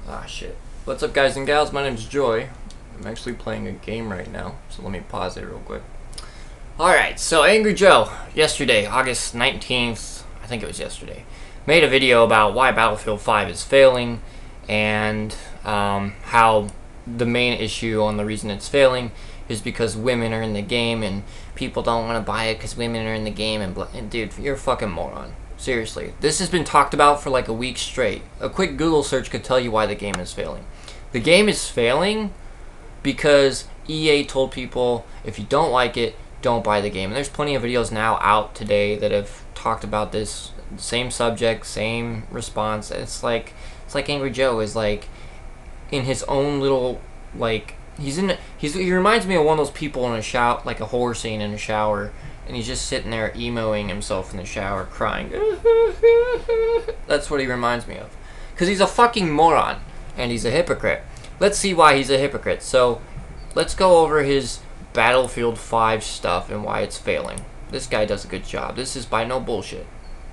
Ah, shit. What's up, guys and gals? My name's Joy. I'm actually playing a game right now, so let me pause it real quick. Alright, so Angry Joe, yesterday, August 19th, I think it was yesterday, made a video about why Battlefield 5 is failing, and how the main issue on the reason it's failing is because women are in the game, and people don't want to buy it because women are in the game, and dude, you're a fucking moron. Seriously, this has been talked about for like a week straight. A quick Google search could tell you why the game is failing. The game is failing because EA told people, if you don't like it, don't buy the game. And there's plenty of videos now out today that have talked about this same subject, same response. It's like Angry Joe is like in his own little, like, he reminds me of one of those people in a shower, like a horror scene in a shower, and he's just sitting there emoing himself in the shower, crying. That's what he reminds me of. Because he's a fucking moron, and he's a hypocrite. Let's see why he's a hypocrite. So, let's go over his Battlefield 5 stuff and why it's failing. This guy does a good job. This is by no bullshit.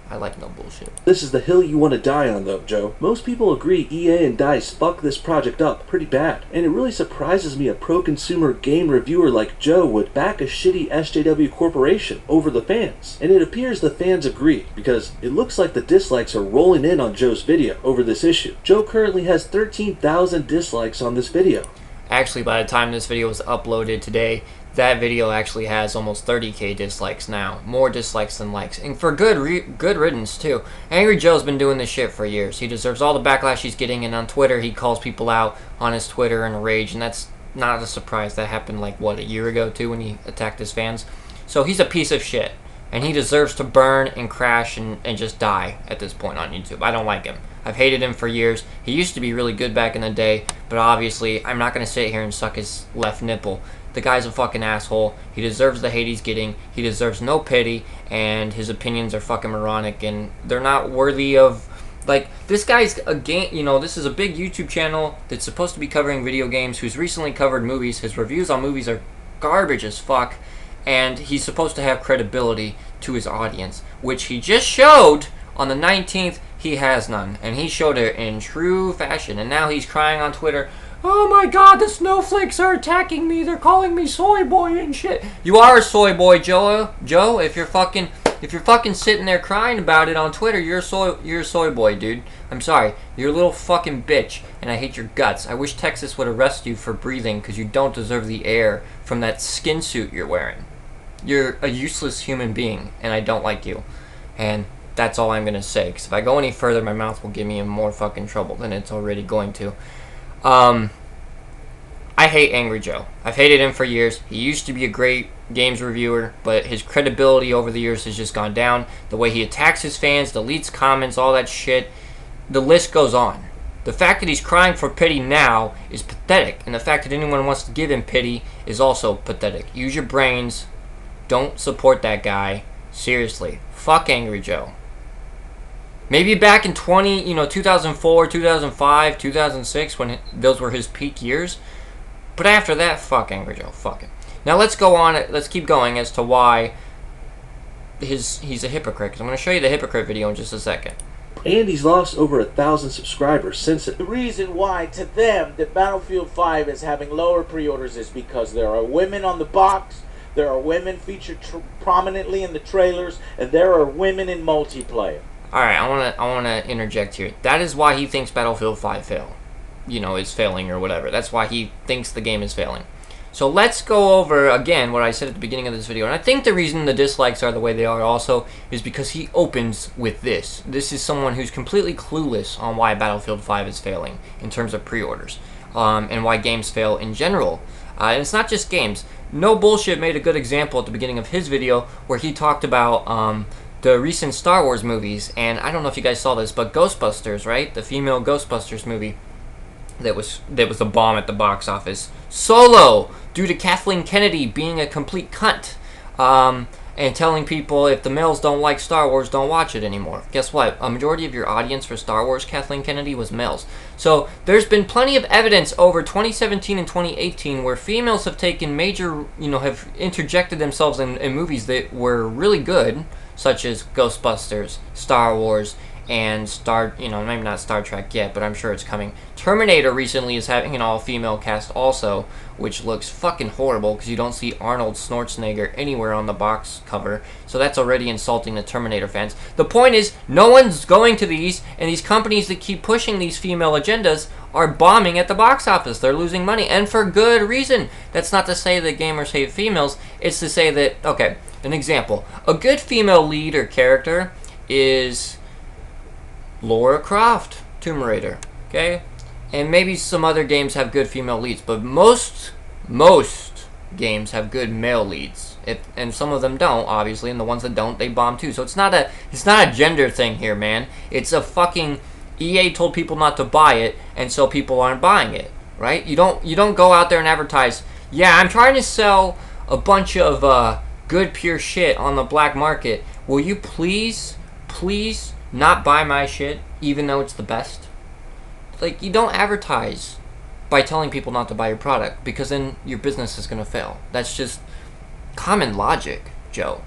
I like no bullshit. This is the hill you want to die on, though, Joe. Most people agree EA and DICE fucked this project up pretty bad, and it really surprises me a pro-consumer game reviewer like Joe would back a shitty SJW corporation over the fans. And it appears the fans agree, because it looks like the dislikes are rolling in on Joe's video over this issue. Joe currently has 13,000 dislikes on this video. Actually, by the time this video was uploaded today, that video actually has almost 30k dislikes now. More dislikes than likes. And for good riddance, too. Angry Joe's been doing this shit for years. He deserves all the backlash he's getting, and on Twitter, he calls people out on his Twitter in a rage, and that's not a surprise. That happened, like, what, a year ago, too, when he attacked his fans? So he's a piece of shit. And he deserves to burn and crash and just die at this point on YouTube. I don't like him. I've hated him for years. He used to be really good back in the day, but obviously, I'm not going to sit here and suck his left nipple. The guy's a fucking asshole. He deserves the hate he's getting. He deserves no pity, and his opinions are fucking moronic, and they're not worthy of... Like, this guy's a game... You know, this is a big YouTube channel that's supposed to be covering video games, who's recently covered movies. His reviews on movies are garbage as fuck, and he's supposed to have credibility to his audience, which he just showed on the 19th. He has none, and he showed it in true fashion, and now he's crying on Twitter, "Oh my god, the snowflakes are attacking me, they're calling me soy boy and shit." You are a soy boy, Joe. If you're fucking sitting there crying about it on Twitter, you're a soy boy, dude. I'm sorry. You're a little fucking bitch, and I hate your guts. I wish Texas would arrest you for breathing, because you don't deserve the air from that skin suit you're wearing. You're a useless human being, and I don't like you. And that's all I'm gonna say, because if I go any further, my mouth will get me in more fucking trouble than it's already going to. I hate Angry Joe. I've hated him for years. He used to be a great games reviewer, but his credibility over the years has just gone down. The way he attacks his fans, deletes comments, all that shit, the list goes on. The fact that he's crying for pity now is pathetic, and the fact that anyone wants to give him pity is also pathetic. Use your brains. Don't support that guy. Seriously. Fuck Angry Joe. Maybe back in 2004, 2005, 2006, when those were his peak years. But after that, fuck Angry Joe. Fuck it. Now let's go on. Let's keep going as to why he's a hypocrite. Because I'm going to show you the hypocrite video in just a second. And he's lost over 1,000 subscribers since it. The reason why, to them, that Battlefield 5 is having lower pre-orders is because there are women on the box, there are women featured prominently in the trailers, and there are women in multiplayer. Alright, I wanna interject here. That is why he thinks Battlefield 5 is failing or whatever. That's why he thinks the game is failing. So let's go over, again, what I said at the beginning of this video. And I think the reason the dislikes are the way they are also is because he opens with this. This is someone who's completely clueless on why Battlefield 5 is failing in terms of pre-orders. And why games fail in general. And it's not just games. No Bullshit made a good example at the beginning of his video where he talked about the recent Star Wars movies, and I don't know if you guys saw this, but Ghostbusters, right? The female Ghostbusters movie that was a bomb at the box office. Solo, due to Kathleen Kennedy being a complete cunt, and telling people if the males don't like Star Wars, don't watch it anymore. Guess what? A majority of your audience for Star Wars, Kathleen Kennedy, was males. So there's been plenty of evidence over 2017 and 2018 where females have taken major, have interjected themselves in movies that were really good, such as Ghostbusters, Star Wars, and maybe not Star Trek yet, but I'm sure it's coming. Terminator recently is having an all-female cast also, which looks fucking horrible because you don't see Arnold Schwarzenegger anywhere on the box cover, so that's already insulting the Terminator fans. The point is, no one's going to these, and these companies that keep pushing these female agendas are bombing at the box office. They're losing money, and for good reason. That's not to say that gamers hate females, it's to say that, okay, an example. A good female lead or character is Lara Croft, Tomb Raider, okay? And maybe some other games have good female leads, but most games have good male leads. And some of them don't, obviously, and the ones that don't, they bomb too. So it's not a gender thing here, man. It's a fucking EA told people not to buy it, and so people aren't buying it, right? You don't go out there and advertise, yeah, I'm trying to sell a bunch of good pure shit on the black market. Will you please not buy my shit, even though it's the best? Like, you don't advertise by telling people not to buy your product, because then your business is going to fail. That's just common logic, Joe.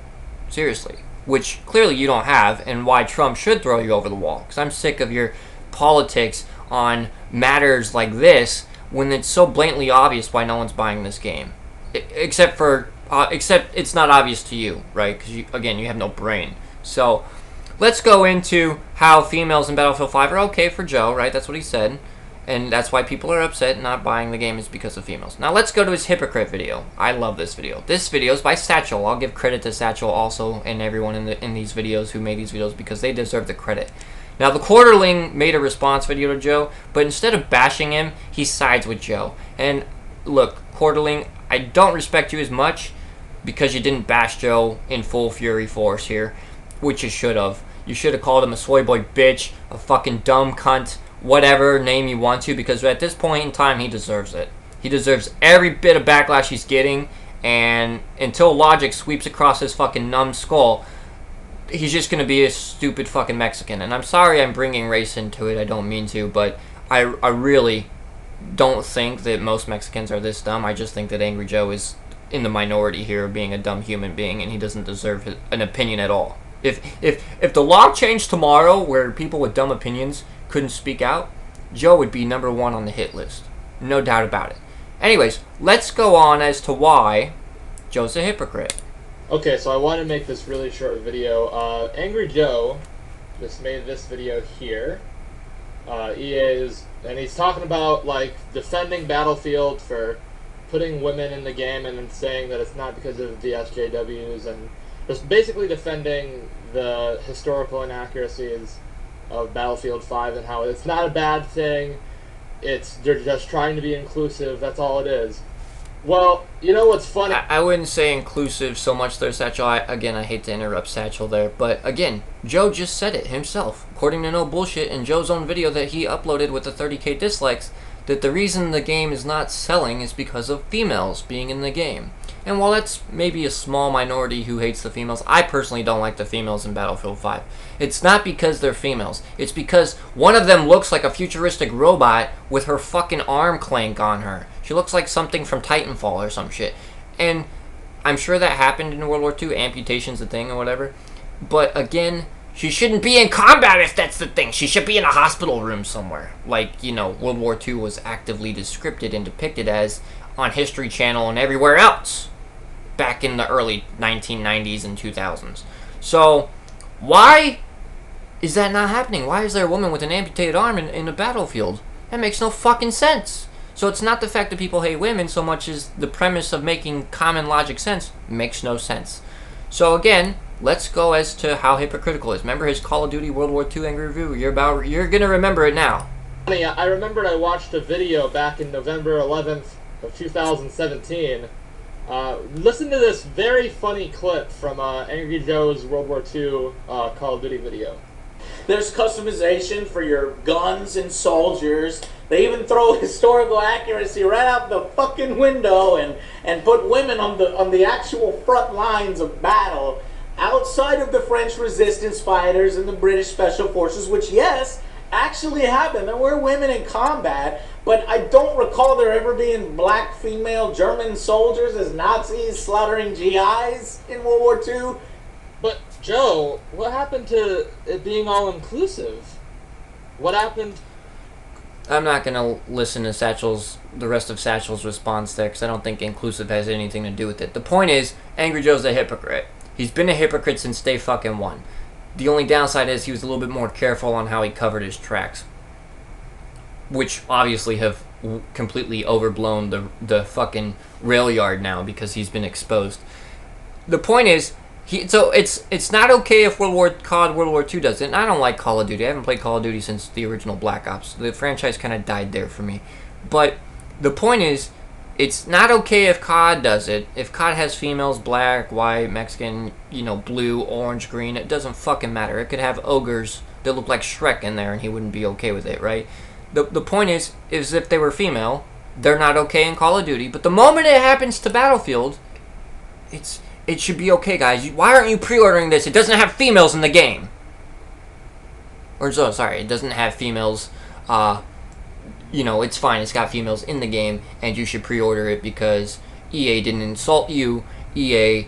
Seriously. Which clearly you don't have, and why Trump should throw you over the wall. Because I'm sick of your politics on matters like this, when it's so blatantly obvious why no one's buying this game. Except it's not obvious to you, right? Because, again, you have no brain. So let's go into how females in Battlefield 5 are okay for Joe, right? That's what he said. And that's why people are upset not buying the game is because of females. Now let's go to his hypocrite video. I love this video. This video is by Satchel. I'll give credit to Satchel also and everyone in these videos who made these videos because they deserve the credit. Now the Quarterling made a response video to Joe, but instead of bashing him, he sides with Joe. And look, Quarterling, I don't respect you as much because you didn't bash Joe in full fury force here, which you should have. You should have called him a soy boy bitch, a fucking dumb cunt, whatever name you want to, because at this point in time, he deserves it. He deserves every bit of backlash he's getting, and until logic sweeps across his fucking numb skull, he's just going to be a stupid fucking Mexican. And I'm sorry I'm bringing race into it, I don't mean to, but I really don't think that most Mexicans are this dumb. I just think that Angry Joe is in the minority here of being a dumb human being, and he doesn't deserve an opinion at all. If the law changed tomorrow where people with dumb opinions couldn't speak out, Joe would be #1 on the hit list. No doubt about it. Anyways, let's go on as to why Joe's a hypocrite. Okay, so I want to make this really short video. Angry Joe just made this video here. And he's talking about, like, defending Battlefield for putting women in the game and then saying that it's not because of the SJWs, and just basically defending the historical inaccuracies of Battlefield 5 and how it's not a bad thing. They're just trying to be inclusive. That's all it is. Well, you know what's funny? I wouldn't say inclusive so much there, Satchel. I hate to interrupt Satchel there, but again, Joe just said it himself, according to No Bullshit, in Joe's own video that he uploaded with the 30k dislikes, that the reason the game is not selling is because of females being in the game. And while that's maybe a small minority who hates the females, I personally don't like the females in Battlefield 5. It's not because they're females. It's because one of them looks like a futuristic robot with her fucking arm clank on her. She looks like something from Titanfall or some shit. And I'm sure that happened in World War II. Amputation's a thing or whatever. But again, she shouldn't be in combat if that's the thing. She should be in a hospital room somewhere. Like, World War II was actively descripted and depicted as on History Channel and everywhere else back in the early 1990s and 2000s. So, why is that not happening? Why is there a woman with an amputated arm in a battlefield? That makes no fucking sense. So it's not the fact that people hate women so much as the premise of making common logic sense makes no sense. So again, let's go as to how hypocritical it is. Remember his Call of Duty World War II angry review? You're gonna remember it now. I remembered I watched a video back in November 11th of 2017. Listen to this very funny clip from Angry Joe's World War II Call of Duty video. There's customization for your guns and soldiers. They even throw historical accuracy right out the fucking window and put women on the actual front lines of battle outside of the French resistance fighters and the British special forces, which, yes, actually happened. There were women in combat, but I don't recall there ever being black female German soldiers as Nazis slaughtering GIs in World War II. But Joe, what happened to it being all-inclusive? What happened? I'm not gonna listen to the rest of Satchel's response there, because I don't think inclusive has anything to do with it. The point is, Angry Joe's a hypocrite. He's been a hypocrite since day fucking one. The only downside is he was a little bit more careful on how he covered his tracks, which obviously have completely overblown the fucking rail yard now because he's been exposed. The point is, it's not okay if COD World War II does it. And I don't like Call of Duty. I haven't played Call of Duty since the original Black Ops. The franchise kind of died there for me. But the point is, it's not okay if COD does it. If COD has females, black, white, Mexican, blue, orange, green, it doesn't fucking matter. It could have ogres that look like Shrek in there and he wouldn't be okay with it, right? The point is if they were female, they're not okay in Call of Duty. But the moment it happens to Battlefield, it should be okay, guys. Why aren't you pre-ordering this? It doesn't have females in the game. It doesn't have females. It's fine. It's got females in the game, and you should pre-order it because EA didn't insult you. EA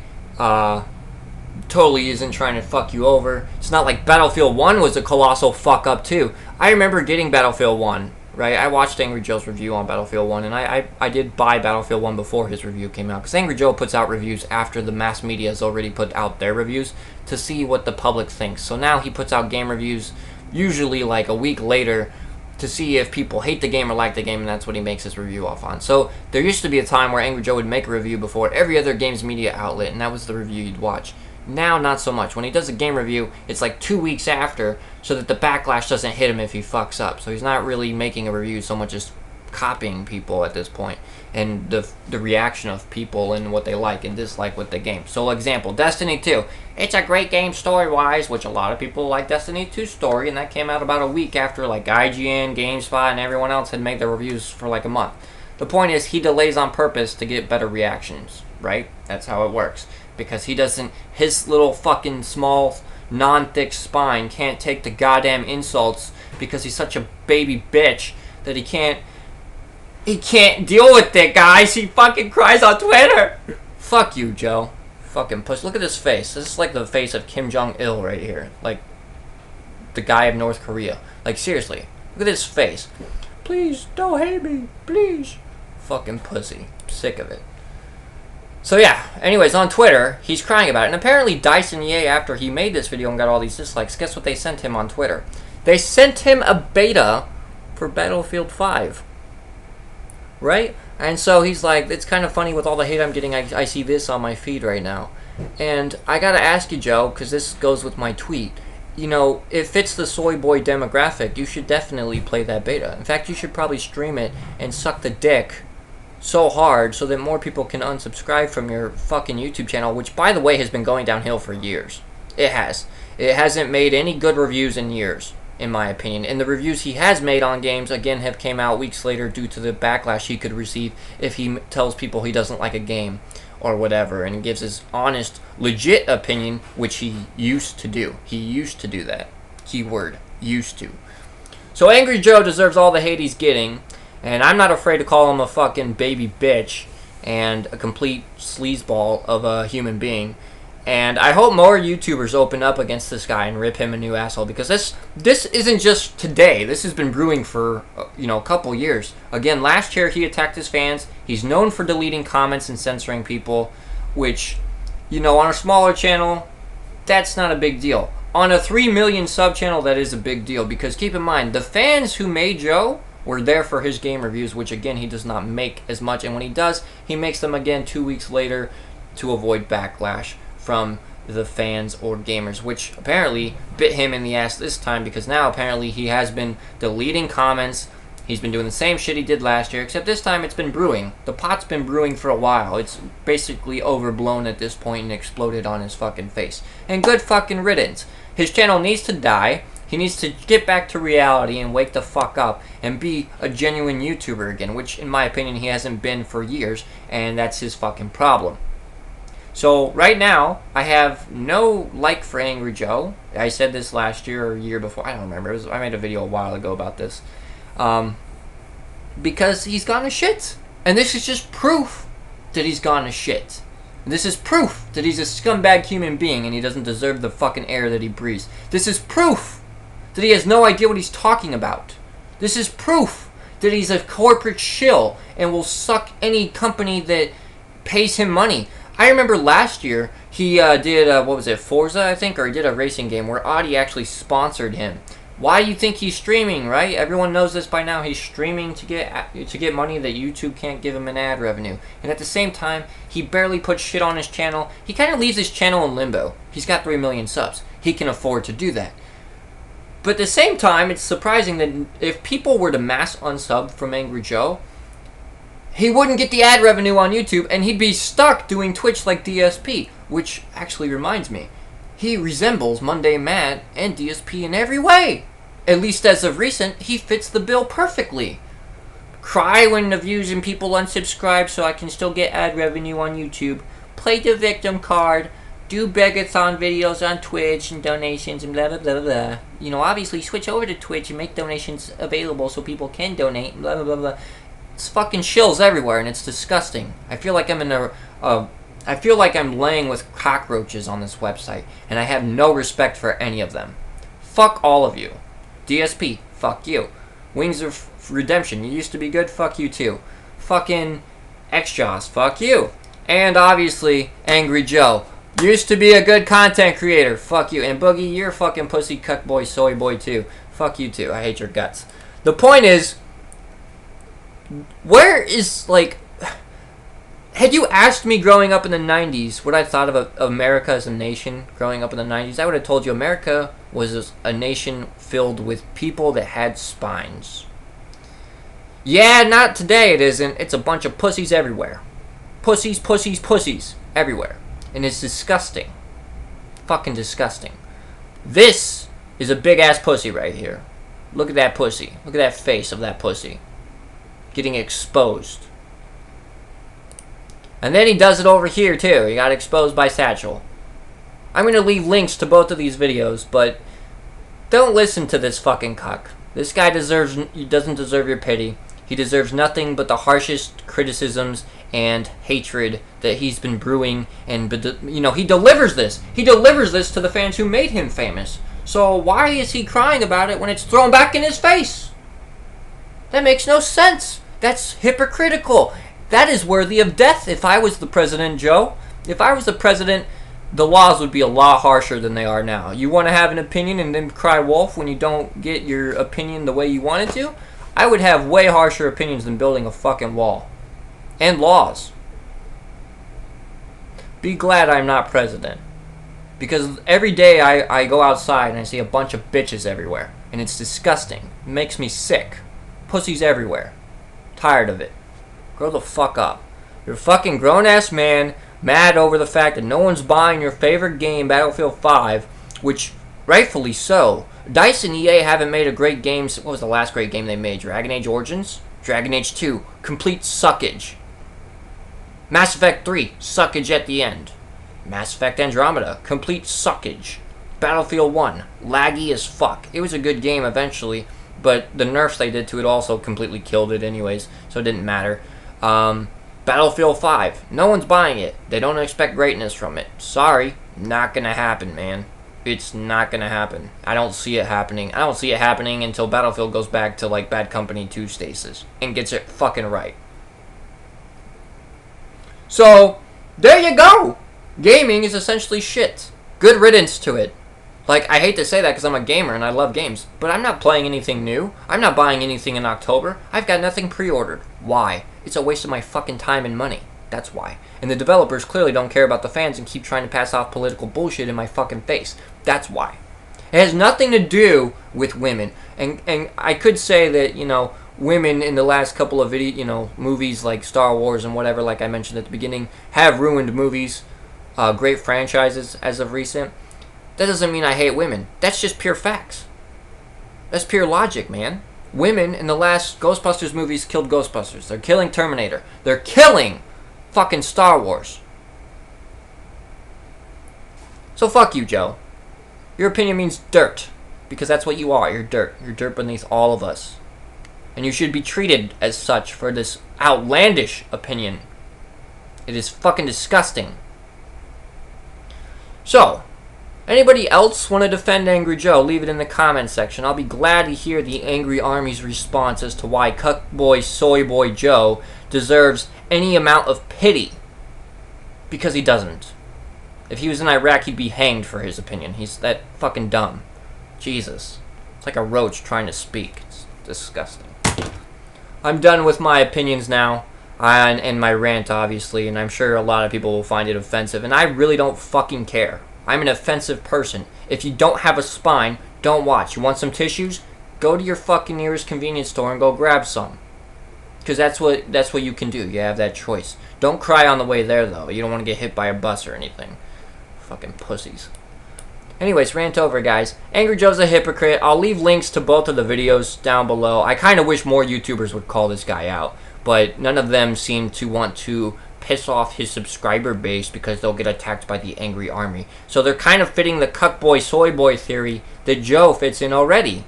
totally isn't trying to fuck you over. It's not like Battlefield 1 was a colossal fuck up too. I remember getting Battlefield 1, right? I watched Angry Joe's review on Battlefield 1, and I did buy Battlefield 1 before his review came out, because Angry Joe puts out reviews after the mass media has already put out their reviews to see what the public thinks. So now he puts out game reviews usually like a week later to see if people hate the game or like the game, and that's what he makes his review off on. So there used to be a time where Angry Joe would make a review before every other games media outlet, and that was the review you'd watch. Now, not so much. When he does a game review, it's like 2 weeks after, so that the backlash doesn't hit him if he fucks up. So he's not really making a review so much as copying people at this point, and the reaction of people and what they like and dislike with the game. So, example, Destiny 2. It's a great game story-wise, which a lot of people like Destiny 2's story, and that came out about a week after like IGN, GameSpot, and everyone else had made their reviews for like a month. The point is, he delays on purpose to get better reactions, right? That's how it works. Because his little fucking small, non-thick spine can't take the goddamn insults because he's such a baby bitch that he can't deal with it, guys. He fucking cries on Twitter. Fuck you, Joe. Fucking puss. Look at his face. This is like the face of Kim Jong-il right here. Like, the guy of North Korea. Like, seriously. Look at his face. Please, don't hate me. Please. Fucking pussy. I'm sick of it. So yeah, anyways, on Twitter, he's crying about it. And apparently DICE and EA, after he made this video and got all these dislikes, guess what they sent him on Twitter? They sent him a beta for Battlefield 5. Right? And so he's like, it's kind of funny with all the hate I'm getting, I see this on my feed right now. And I gotta ask you, Joe, because this goes with my tweet. It fits the soy boy demographic. You should definitely play that beta. In fact, you should probably stream it and suck the dick so hard so that more people can unsubscribe from your fucking YouTube channel, which, by the way, has been going downhill for years. It has. It hasn't made any good reviews in years, in my opinion. And the reviews he has made on games, again, have came out weeks later due to the backlash he could receive if he tells people he doesn't like a game or whatever, and gives his honest, legit opinion, which he used to do. He used to do that. Keyword, used to. So Angry Joe deserves all the hate he's getting. And I'm not afraid to call him a fucking baby bitch and a complete sleazeball of a human being. And I hope more YouTubers open up against this guy and rip him a new asshole, because this isn't just today. This has been brewing for a couple years. Again, last year he attacked his fans. He's known for deleting comments and censoring people, which, on a smaller channel, that's not a big deal. On a 3 million sub channel, that is a big deal, because keep in mind, the fans who made Joe were there for his game reviews, which again he does not make as much, and when he does, he makes them again 2 weeks later to avoid backlash from the fans or gamers, which apparently bit him in the ass this time, because now apparently he has been deleting comments. He's been doing the same shit he did last year, except this time it's been brewing. The pot's been brewing for a while. It's basically overblown at this point and exploded on his fucking face. And good fucking riddance. His channel needs to die. He needs to get back to reality and wake the fuck up and be a genuine YouTuber again, which in my opinion he hasn't been for years, and that's his fucking problem. So right now, I have no like for Angry Joe. I said this last year or a year before, I don't remember. I made a video a while ago about this. Because he's gone to shit. And this is just proof that he's gone to shit. This is proof that he's a scumbag human being and he doesn't deserve the fucking air that he breathes. This is proof that he has no idea what he's talking about. This is proof that he's a corporate shill and will suck any company that pays him money. I remember last year he did, what was it, Forza, I think? Or he did a racing game where Audi actually sponsored him. Why do you think he's streaming, right? Everyone knows this by now. He's streaming to get money that YouTube can't give him in ad revenue. And at the same time, he barely puts shit on his channel. He kind of leaves his channel in limbo. He's got 3 million subs. He can afford to do that. But at the same time, it's surprising that if people were to mass unsub from Angry Joe, he wouldn't get the ad revenue on YouTube, and he'd be stuck doing Twitch like DSP. Which actually reminds me, he resembles Monday Matt and DSP in every way. At least as of recent, he fits the bill perfectly. Cry when the views and people unsubscribe so I can still get ad revenue on YouTube. Play the victim card. Do begathon videos on Twitch and donations and blah blah blah blah. You know, obviously switch over to Twitch and make donations available so people can donate. Blah blah blah blah. It's fucking shills everywhere and it's disgusting. I feel like I'm in I feel like I'm laying with cockroaches on this website, and I have no respect for any of them. Fuck all of you. DSP, fuck you. Wings of Redemption, you used to be good, fuck you too. Fucking XJaws, fuck you. And obviously, Angry Joe, used to be a good content creator, fuck you. And Boogie, you're a fucking pussy cuck boy, soy boy too. Fuck you too, I hate your guts. The point is, where is, like... Had you asked me growing up in the 90s what I thought of America as a nation growing up in the 90s, I would have told you America was a nation filled with people that had spines. Yeah, not today it isn't. It's a bunch of pussies everywhere. Pussies, pussies, pussies everywhere. And it's disgusting. Fucking disgusting. This is a big-ass pussy right here. Look at that pussy. Look at that face of that pussy. Getting exposed. And then he does it over here, too. He got exposed by Satchel. I'm going to leave links to both of these videos, but don't listen to this fucking cuck. This guy doesn't deserve your pity. He deserves nothing but the harshest criticisms and hatred that he's been brewing. And, you know, he delivers this. He delivers this to the fans who made him famous. So why is he crying about it when it's thrown back in his face? That makes no sense. That's hypocritical. That is worthy of death if I was the president, Joe. If I was the president, the laws would be a lot harsher than they are now. You want to have an opinion and then cry wolf when you don't get your opinion the way you want it to? I would have way harsher opinions than building a fucking wall. And laws. Be glad I'm not president. Because every day I go outside and I see a bunch of bitches everywhere. And it's disgusting. It makes me sick. Pussies everywhere. Tired of it. Grow the fuck up. You're a fucking grown-ass man, mad over the fact that no one's buying your favorite game, Battlefield 5, which, rightfully so. DICE and EA haven't made a great game. What was the last great game they made? Dragon Age Origins? Dragon Age 2. Complete suckage. Mass Effect 3. Suckage at the end. Mass Effect Andromeda. Complete suckage. Battlefield 1. Laggy as fuck. It was a good game eventually, but the nerfs they did to it also completely killed it anyways, so it didn't matter. Battlefield 5. No one's buying it. They don't expect greatness from it. Sorry. Not gonna happen, man. It's not gonna happen. I don't see it happening. I don't see it happening until Battlefield goes back to, like, Bad Company 2 stasis. And gets it fucking right. So, there you go! Gaming is essentially shit. Good riddance to it. Like, I hate to say that because I'm a gamer and I love games, but I'm not playing anything new. I'm not buying anything in October. I've got nothing pre-ordered. Why? It's a waste of my fucking time and money. That's why. And the developers clearly don't care about the fans and keep trying to pass off political bullshit in my fucking face. That's why. It has nothing to do with women. And I could say that, you know, women in the last couple of movies like Star Wars and whatever, like I mentioned at the beginning, have ruined movies, great franchises as of recent. That doesn't mean I hate women. That's just pure facts. That's pure logic, man. Women in the last Ghostbusters movies killed Ghostbusters. They're killing Terminator. They're killing fucking Star Wars. So fuck you, Joe. Your opinion means dirt. Because that's what you are. You're dirt. You're dirt beneath all of us. And you should be treated as such for this outlandish opinion. It is fucking disgusting. So, anybody else want to defend Angry Joe? Leave it in the comment section. I'll be glad to hear the Angry Army's response as to why Cuckboy Soy Boy Joe deserves any amount of pity. Because he doesn't. If he was in Iraq, he'd be hanged for his opinion. He's that fucking dumb. Jesus. It's like a roach trying to speak. It's disgusting. I'm done with my opinions now. And my rant, obviously. And I'm sure a lot of people will find it offensive. And I really don't fucking care. I'm an offensive person. If you don't have a spine, don't watch. You want some tissues? Go to your fucking nearest convenience store and go grab some. Because that's what you can do. You have that choice. Don't cry on the way there, though. You don't want to get hit by a bus or anything. Fucking pussies. Anyways, rant over, guys. Angry Joe's a hypocrite. I'll leave links to both of the videos down below. I kind of wish more YouTubers would call this guy out. But none of them seem to want to piss off his subscriber base because they'll get attacked by the Angry Army. So they're kind of fitting the cuckboy soy boy theory that Joe fits in already.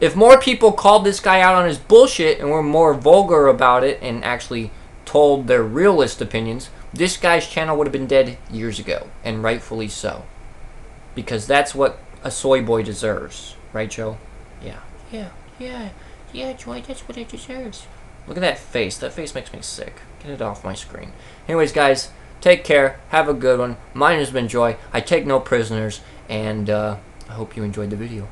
If more people called this guy out on his bullshit and were more vulgar about it and actually told their realist opinions, this guy's channel would have been dead years ago, and rightfully so. Because that's what a soy boy deserves. Right, Joe? Yeah. Yeah, Joy, that's what it deserves. Look at that face. That face makes me sick. Get it off my screen. Anyways, guys, take care. Have a good one. Mine has been Joy. I take no prisoners, and I hope you enjoyed the video.